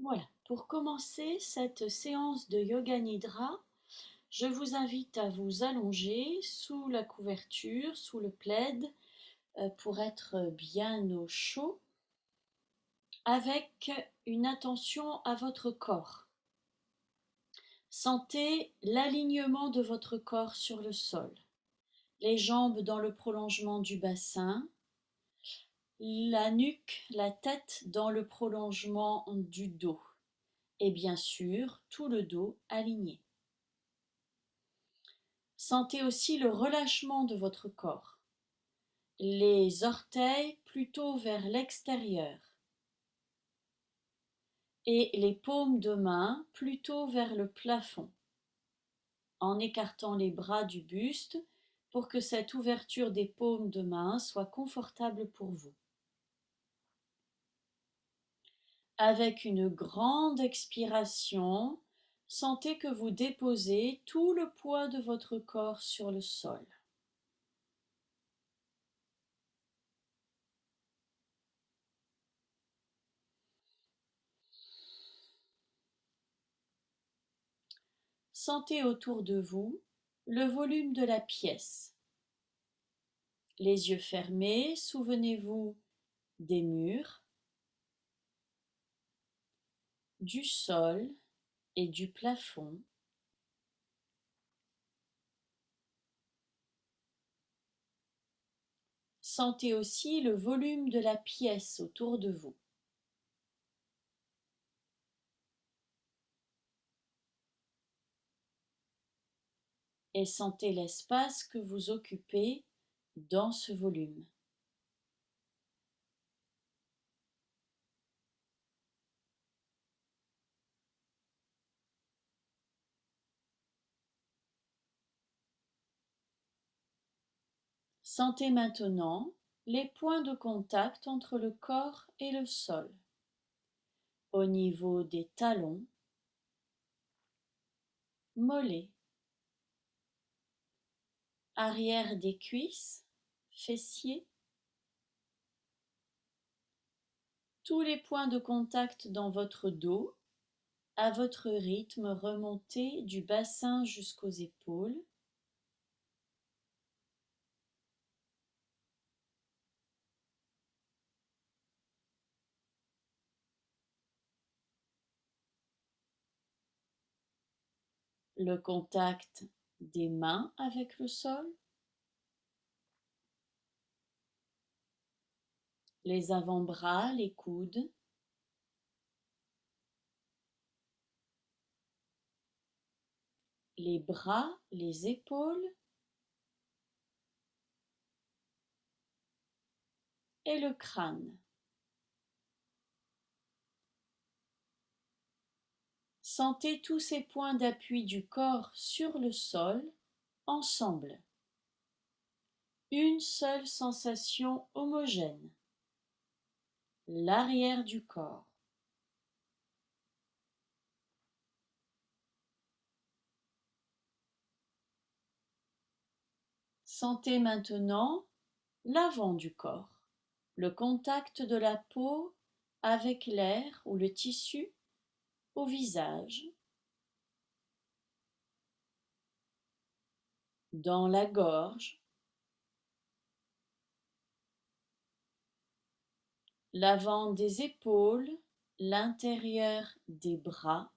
Voilà, pour commencer cette séance de Yoga Nidra, je vous invite à vous allonger sous la couverture, sous le plaid, pour être bien au chaud, avec une attention à votre corps. Sentez l'alignement de votre corps sur le sol, les jambes dans le prolongement du bassin, la nuque, la tête dans le prolongement du dos, et bien sûr tout le dos aligné. Sentez aussi le relâchement de votre corps, les orteils plutôt vers l'extérieur et les paumes de main plutôt vers le plafond, en écartant les bras du buste pour que cette ouverture des paumes de main soit confortable pour vous. Avec une grande expiration, sentez que vous déposez tout le poids de votre corps sur le sol. Sentez autour de vous le volume de la pièce. Les yeux fermés, souvenez-vous des murs, du sol et du plafond. Sentez aussi le volume de la pièce autour de vous. Et sentez l'espace que vous occupez dans ce volume. Sentez maintenant les points de contact entre le corps et le sol, au niveau des talons, mollets, arrière des cuisses, fessiers, tous les points de contact dans votre dos, à votre rythme remontez du bassin jusqu'aux épaules. Le contact des mains avec le sol, les avant-bras, les coudes, les bras, les épaules et le crâne. Sentez tous ces points d'appui du corps sur le sol ensemble. Une seule sensation homogène. L'arrière du corps. Sentez maintenant l'avant du corps, le contact de la peau avec l'air ou le tissu au visage, dans la gorge, l'avant des épaules, l'intérieur des bras,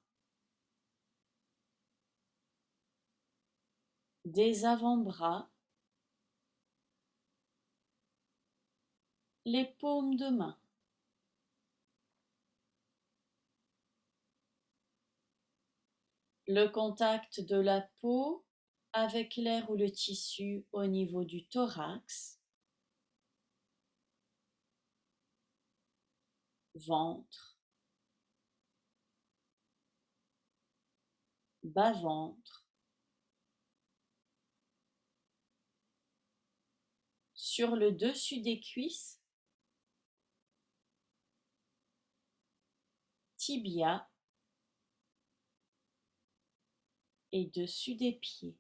des avant-bras, les paumes de main. Le contact de la peau avec l'air ou le tissu au niveau du thorax, ventre, bas-ventre, sur le dessus des cuisses, tibia et dessus des pieds.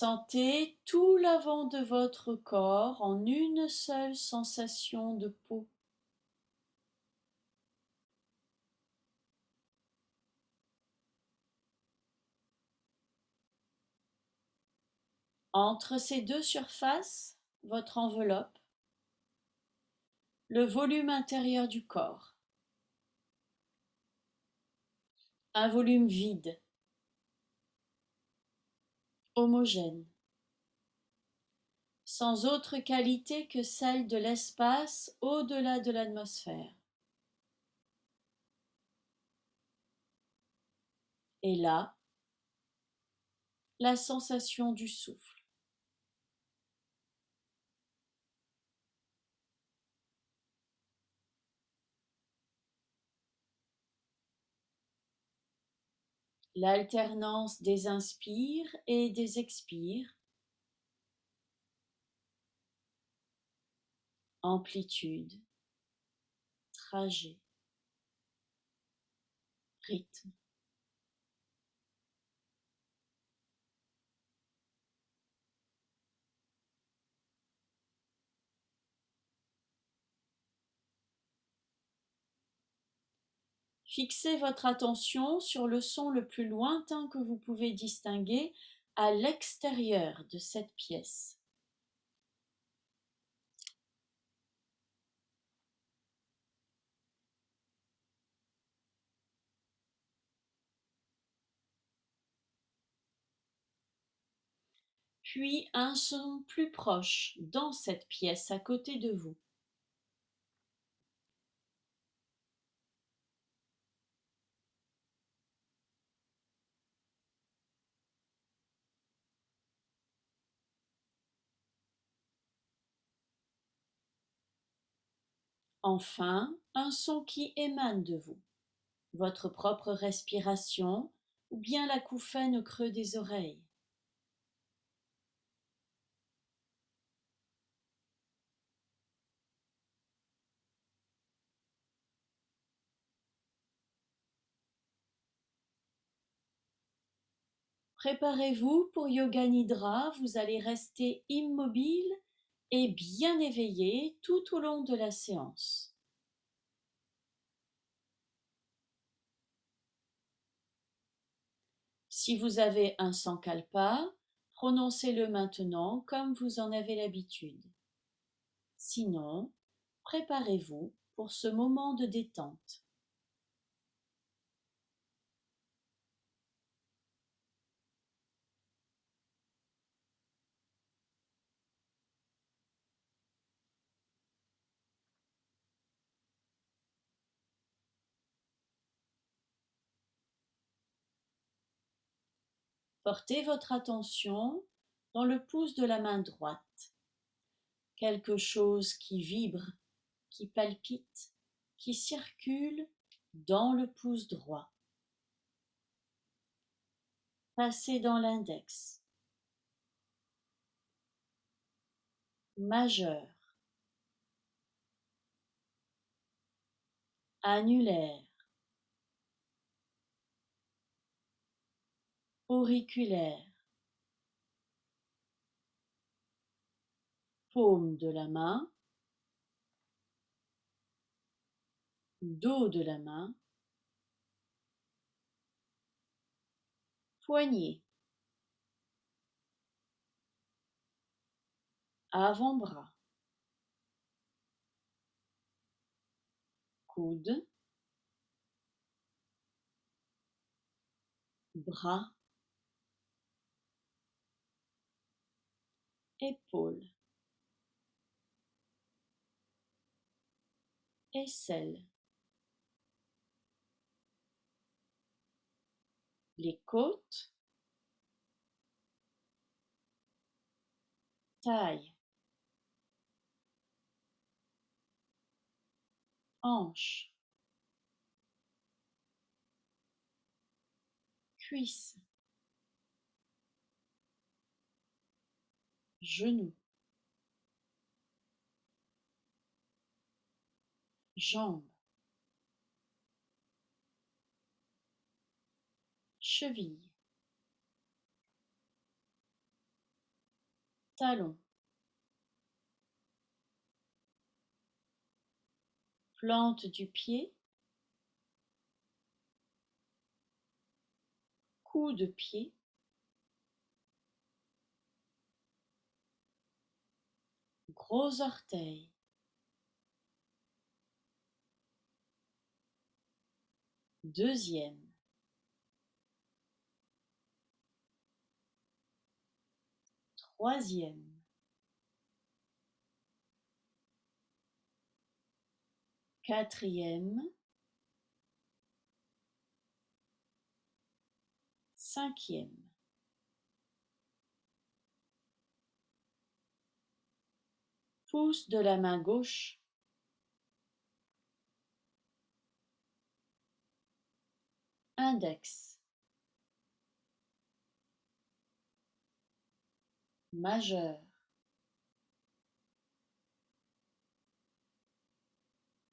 Sentez tout l'avant de votre corps en une seule sensation de peau. Entre ces deux surfaces, votre enveloppe, le volume intérieur du corps. Un volume vide, homogène, sans autre qualité que celle de l'espace au-delà de l'atmosphère. Et là, la sensation du souffle. L'alternance des inspires et des expires, amplitude, trajet, rythme. Fixez votre attention sur le son le plus lointain que vous pouvez distinguer à l'extérieur de cette pièce. Puis un son plus proche dans cette pièce à côté de vous. Enfin, un son qui émane de vous, votre propre respiration ou bien l'acouphène au creux des oreilles. Préparez-vous pour Yoga Nidra, vous allez rester immobile et bien éveillé tout au long de la séance. Si vous avez un sankalpa, prononcez-le maintenant comme vous en avez l'habitude. Sinon, préparez-vous pour ce moment de détente. Portez votre attention dans le pouce de la main droite. Quelque chose qui vibre, qui palpite, qui circule dans le pouce droit. Passez dans l'index. Majeur. Annulaire. Auriculaire. Paume de la main. Dos de la main. Poignet. Avant-bras. Coude. Bras. Épaules. Aisselle. Les côtes. Taille. Hanche. Cuisse. Genou. Jambes. Cheville. talon, plante du pied, coup de pied, gros orteil, deuxième, troisième, quatrième, cinquième, pouce de la main gauche, index, majeur,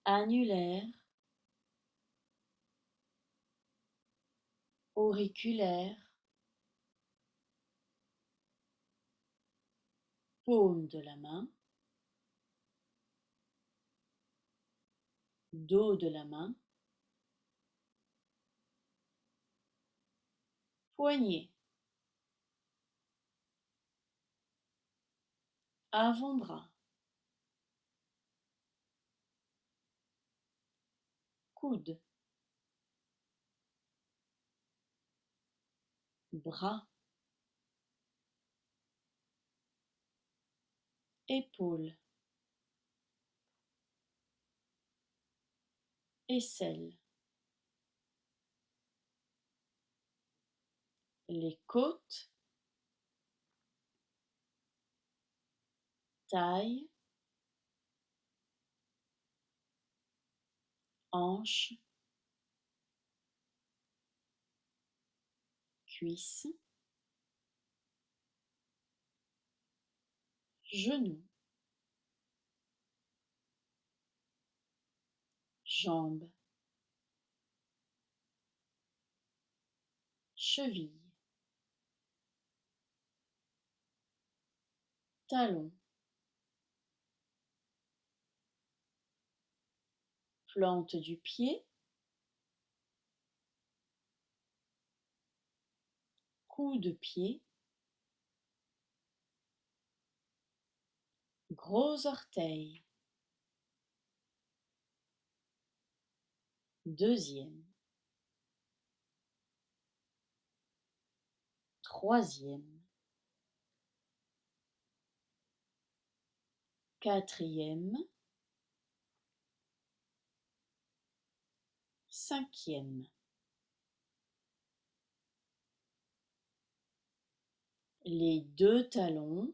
annulaire, auriculaire, paume de la main, dos de la main, poignet, avant-bras, coude, bras, épaule, aisselle, les côtes, taille, hanche, cuisse, genou, jambe, cheville, talon, plante du pied, coup de pied, gros orteil, deuxième, troisième, quatrième, cinquième, les deux talons,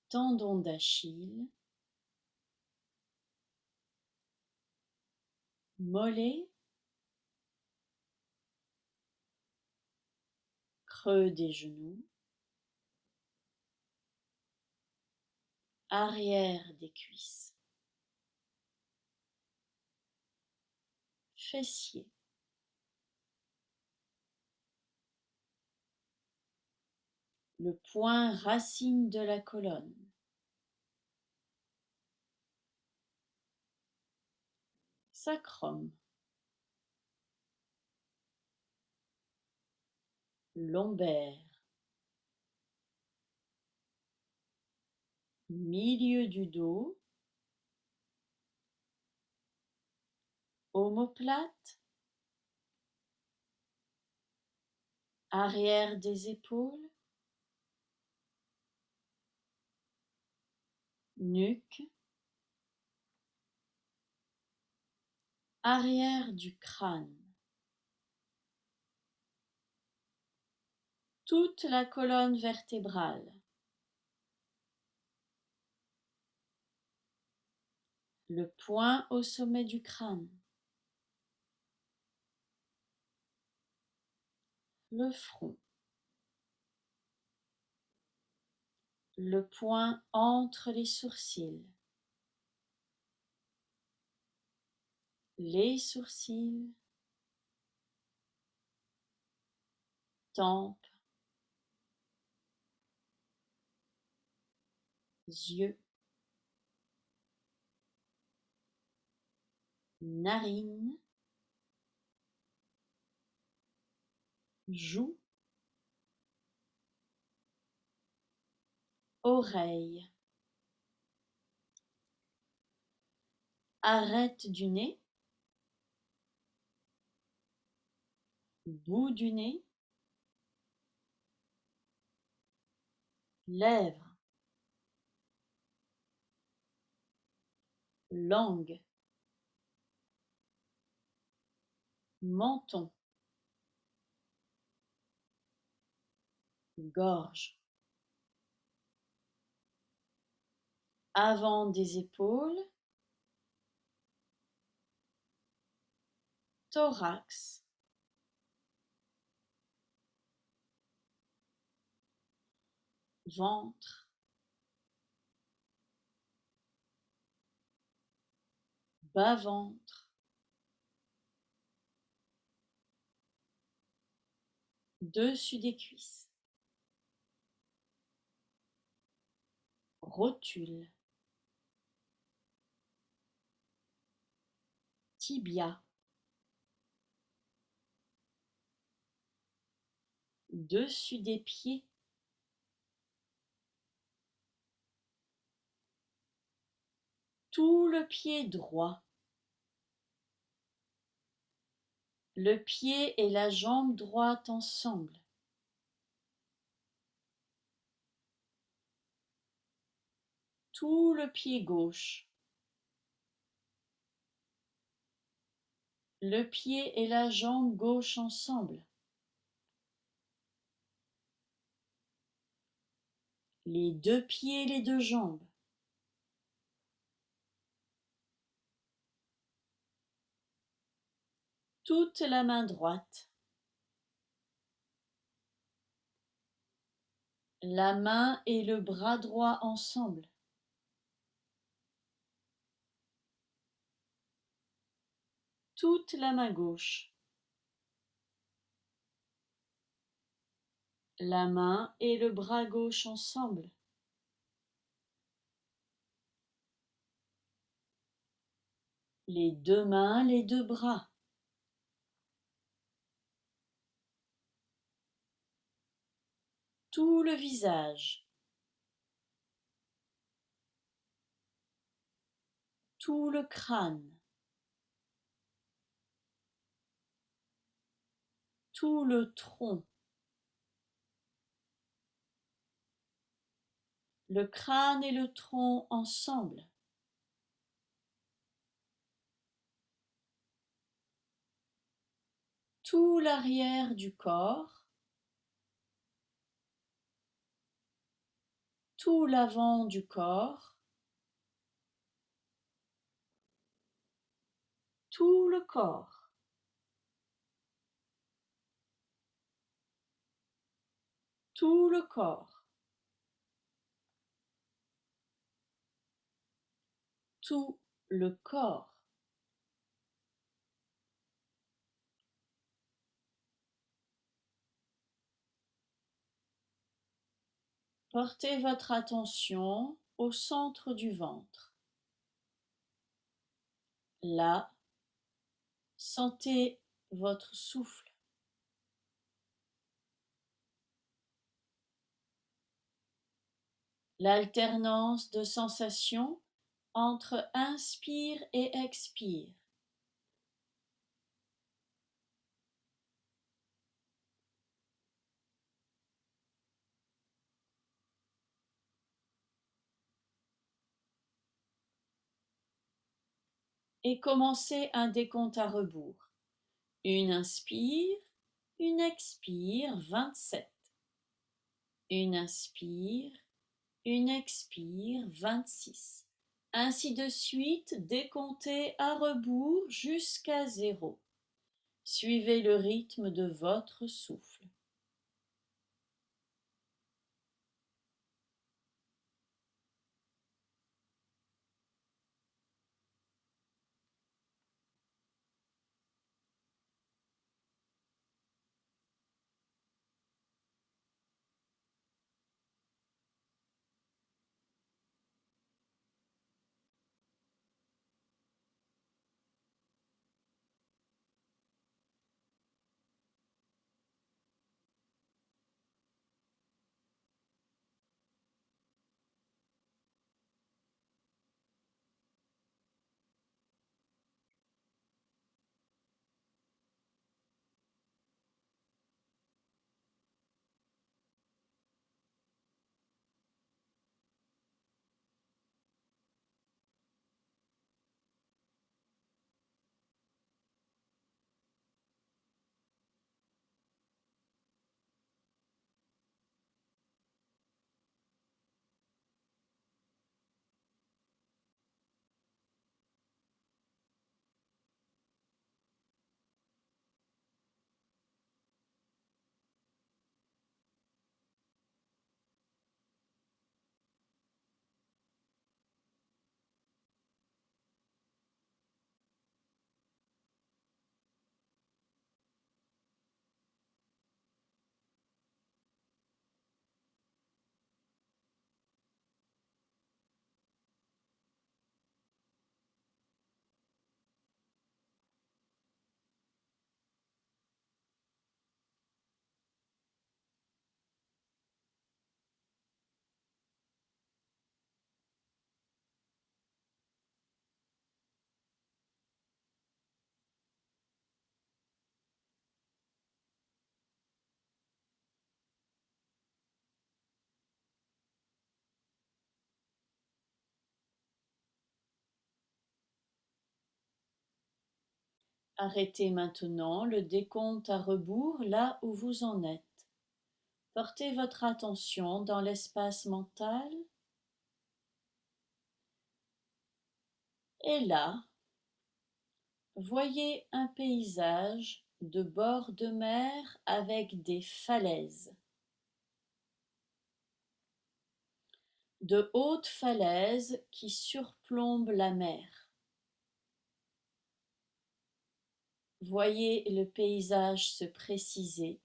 tendon d'Achille, mollet, creux des genoux, arrière des cuisses, fessier, le point racine de la colonne, sacrum, lombaire, milieu du dos, omoplate, arrière des épaules, nuque, arrière du crâne, toute la colonne vertébrale, le point au sommet du crâne, le front, le point entre les sourcils, les sourcils, tempes, yeux, narines, joues, oreilles, arête du nez, bout du nez, lèvres, langue, menton, gorge, avant des épaules, thorax, ventre, bas-ventre, dessus des cuisses, rotule, tibia, dessus des pieds, tout le pied droit, le pied et la jambe droite ensemble, tout le pied gauche, le pied et la jambe gauche ensemble, les deux pieds et les deux jambes, toute la main droite, la main et le bras droit ensemble, toute la main gauche, la main et le bras gauche ensemble, les deux mains, les deux bras, tout le visage, tout le crâne, tout le tronc, le crâne et le tronc ensemble, tout l'arrière du corps, tout l'avant du corps, tout le corps, tout le corps, tout le corps. Portez votre attention au centre du ventre. Là, sentez votre souffle. L'alternance de sensations entre inspire et expire. Et commencez un décompte à rebours. Une inspire, une expire, 27. Une inspire, une expire, 26. Ainsi de suite, décomptez à rebours jusqu'à 0. Suivez le rythme de votre souffle. Arrêtez maintenant le décompte à rebours là où vous en êtes. Portez votre attention dans l'espace mental et là, voyez un paysage de bord de mer avec des falaises. De hautes falaises qui surplombent la mer. Voyez le paysage se préciser,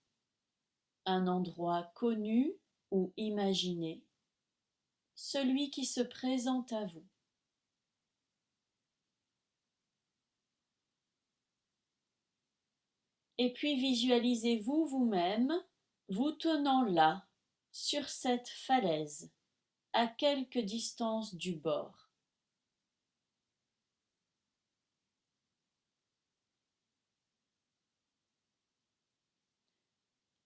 un endroit connu ou imaginé, celui qui se présente à vous. Et puis visualisez-vous vous-même, vous tenant là, sur cette falaise, à quelque distance du bord.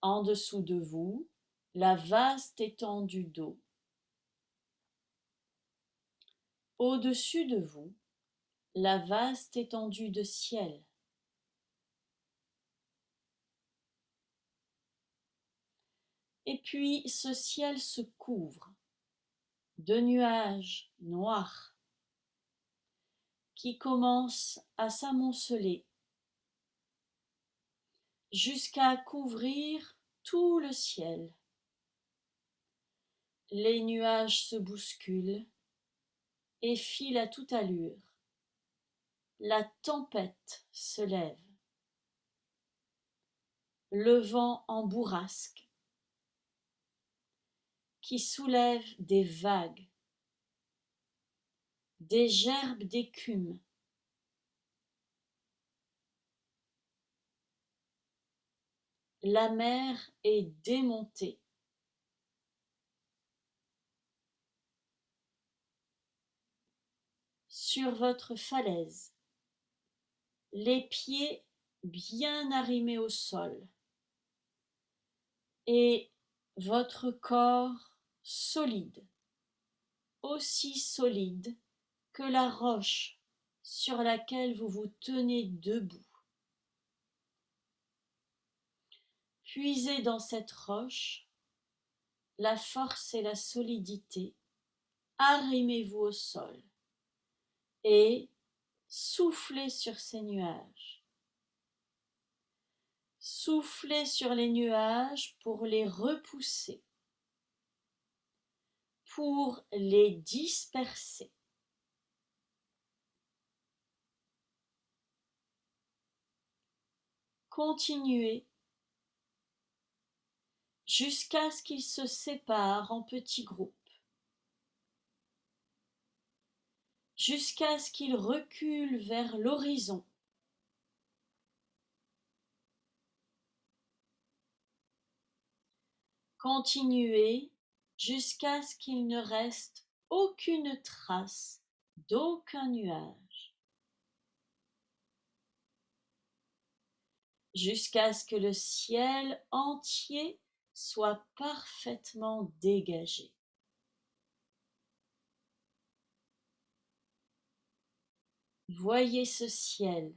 En dessous de vous, la vaste étendue d'eau. Au-dessus de vous, la vaste étendue de ciel. Et puis ce ciel se couvre de nuages noirs qui commencent à s'amonceler jusqu'à couvrir tout le ciel. Les nuages se bousculent et filent à toute allure. La tempête se lève. Le vent en bourrasque qui soulève des vagues, des gerbes d'écume. La mer est démontée. Sur votre falaise, les pieds bien arrimés au sol et votre corps solide, aussi solide que la roche sur laquelle vous vous tenez debout. Puisez dans cette roche la force et la solidité, arrimez-vous au sol et soufflez sur ces nuages. Soufflez sur les nuages pour les repousser, pour les disperser. Continuez jusqu'à ce qu'ils se séparent en petits groupes, jusqu'à ce qu'ils reculent vers l'horizon. Continuez jusqu'à ce qu'il ne reste aucune trace d'aucun nuage, jusqu'à ce que le ciel entier soit parfaitement dégagé. Voyez ce ciel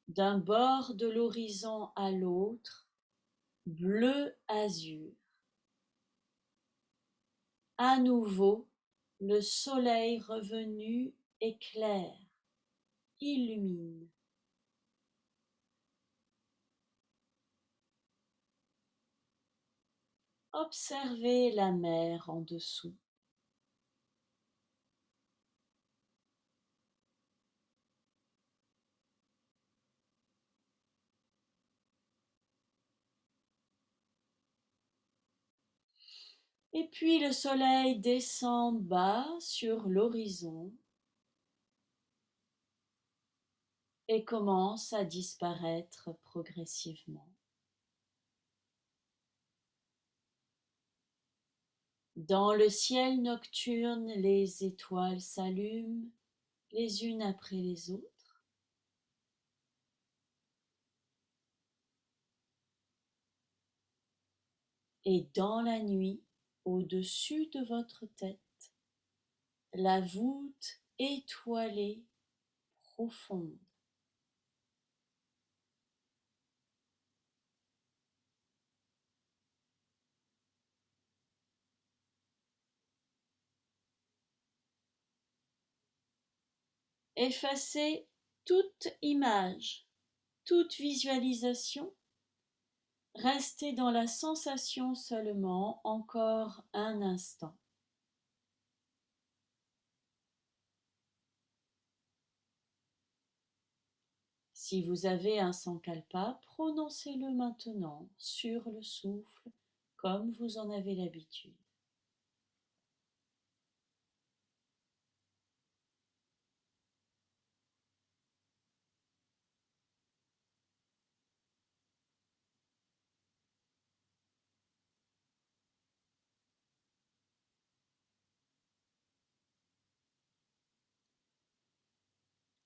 d'un bord de l'horizon à l'autre, bleu azur. À nouveau, le soleil revenu éclaire, illumine. Observez la mer en dessous. Et puis le soleil descend bas sur l'horizon et commence à disparaître progressivement. Dans le ciel nocturne, les étoiles s'allument les unes après les autres. Et dans la nuit, au-dessus de votre tête, la voûte étoilée profonde. Effacez toute image, toute visualisation. Restez dans la sensation seulement encore un instant. Si vous avez un sankalpa, prononcez-le maintenant sur le souffle comme vous en avez l'habitude.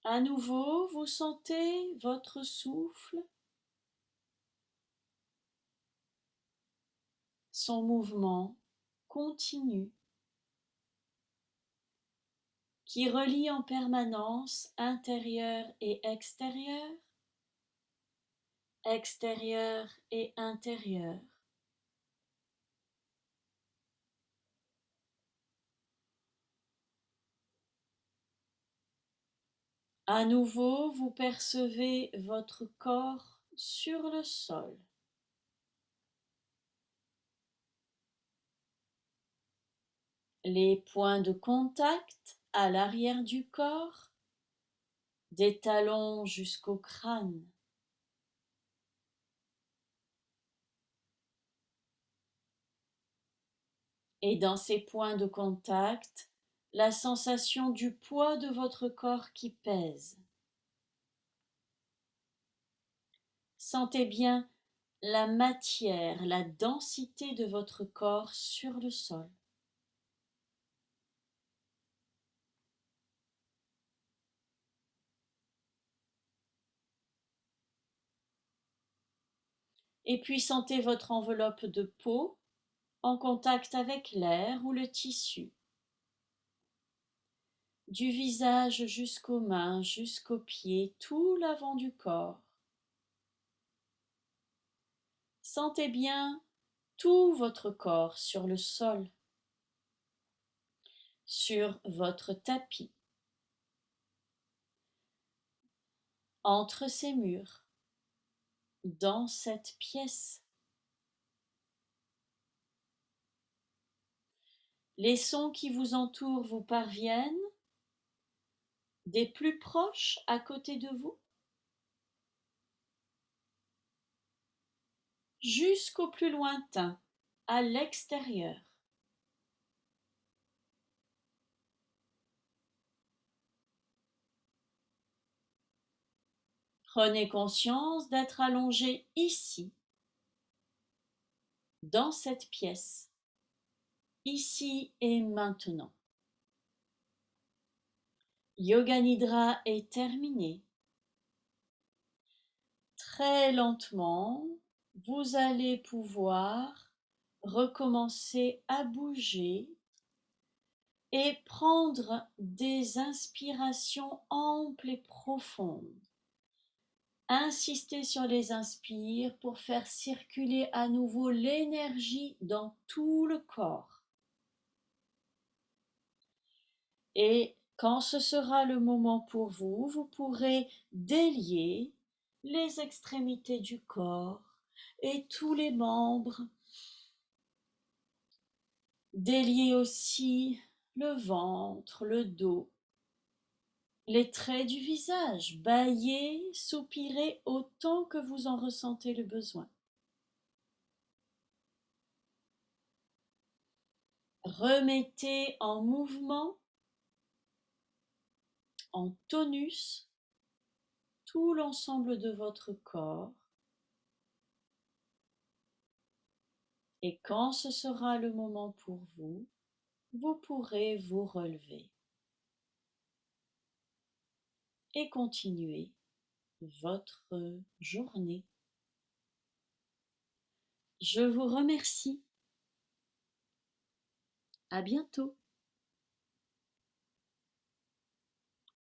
À nouveau, vous sentez votre souffle, son mouvement continu qui relie en permanence intérieur et extérieur, extérieur et intérieur. À nouveau, vous percevez votre corps sur le sol. Les points de contact à l'arrière du corps, des talons jusqu'au crâne. Et dans ces points de contact, la sensation du poids de votre corps qui pèse. Sentez bien la matière, la densité de votre corps sur le sol. Et puis sentez votre enveloppe de peau en contact avec l'air ou le tissu. Du visage jusqu'aux mains, jusqu'aux pieds, tout l'avant du corps. Sentez bien tout votre corps sur le sol, sur votre tapis, entre ces murs, dans cette pièce. Les sons qui vous entourent vous parviennent, des plus proches à côté de vous, jusqu'au plus lointain, à l'extérieur. Prenez conscience d'être allongé ici, dans cette pièce, ici et maintenant. Yoga Nidra est terminé. Très lentement, vous allez pouvoir recommencer à bouger et prendre des inspirations amples et profondes. Insistez sur les inspires pour faire circuler à nouveau l'énergie dans tout le corps. Et quand ce sera le moment pour vous, vous pourrez délier les extrémités du corps et tous les membres. Délier aussi le ventre, le dos, les traits du visage, bâiller, soupirer autant que vous en ressentez le besoin. Remettez en mouvement, en tonus, tout l'ensemble de votre corps. Et quand ce sera le moment pour vous, vous pourrez vous relever et continuer votre journée. Je vous remercie. À bientôt.